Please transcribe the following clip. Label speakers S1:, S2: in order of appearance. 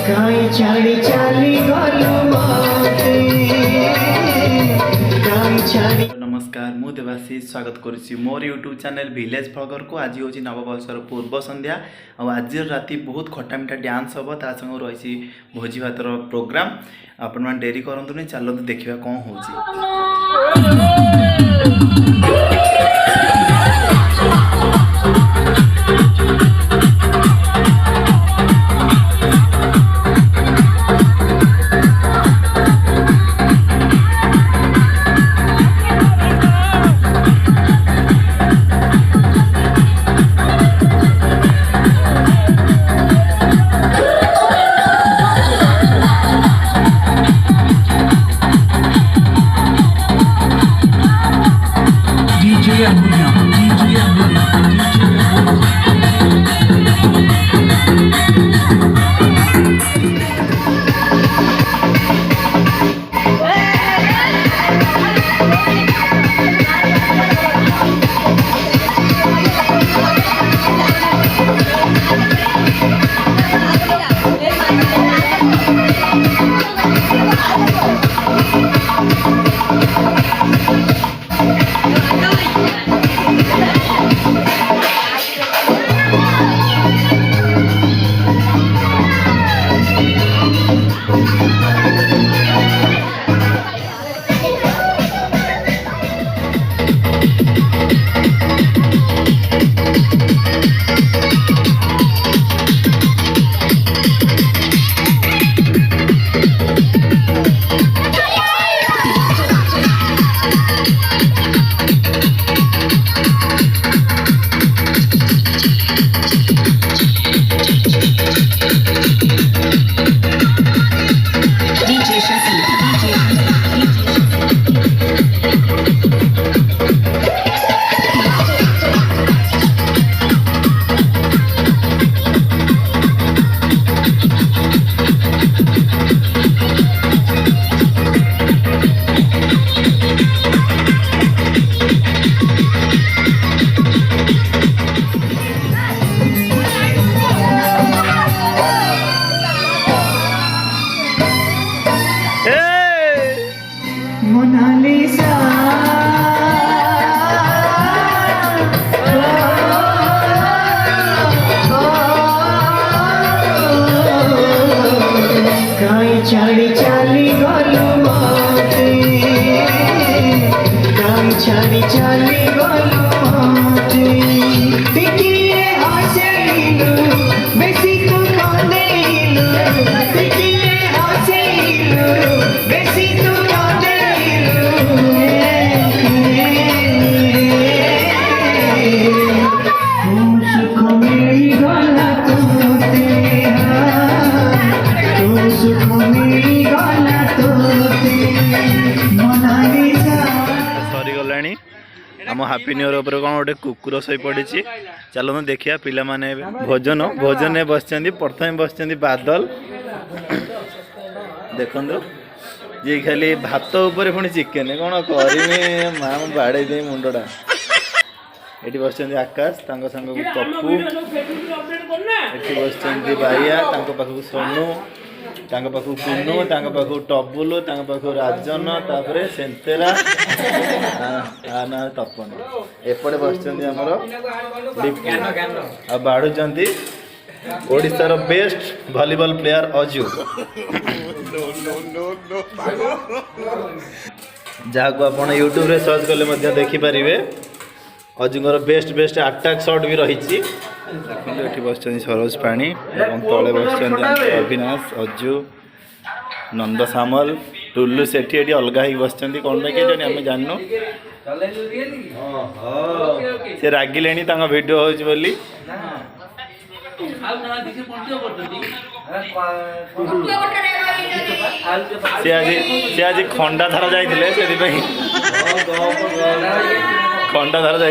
S1: काई छाड़ी चली गलु मते काई छाड़ी।
S2: नमस्कार मु देवाशीष स्वागत करुच्ची मोर यूट्यूब चैनल विलेज ब्लॉगर को। आज हूँ नववर्षर पूर्व संध्या आज राति बहुत खटा मिठा डांस हम ता संग रही भोजी भातर प्रोग्राम। आपण मैंने डेरी करतु नहीं चलते देखा कौन हो।
S1: छाड़ी चली गलु मते काई छाड़ी चली गलु मते देखिए हसेलु बेसी तू कांदेलु देखिए हसेलु बेसी तू कांदेलु सुख मेरी गला तोते
S2: सरीगला आम हापी न्यू इयर कौन गोटे कुकुर शई पड़ी। चलो देखिए पिला माने भोजन भोजन बस प्रथम बस बादल देखो जी खाली भात उपर पुणी चिकेन कौन करमी माँ बाड़े दे मुंडा ये बस आकाश संग पप्पू ये बस बाइया पाखक सोनू पाखक कुनू पाखक टबुलू पाखक राजन तापर सेंतेरा ना तपन एपटे बस बाढ़ुंट ओडिशार बेस्ट वॉलीबॉल प्लेयर अजू जहाँ को आप यूट्यूब रे सर्च कले देखिपारे अजुंगर बेस्ट बेस्ट अटैक शॉट भी रही। देखो बस सरोज पाणी तले बस अविनाश अजू नंद सामल टुल्लू सेठी ये अलग ही बस कौन पे आम जानू से रागिले वीडियो हो सी आज खंडा धार जाते खंडा धार जा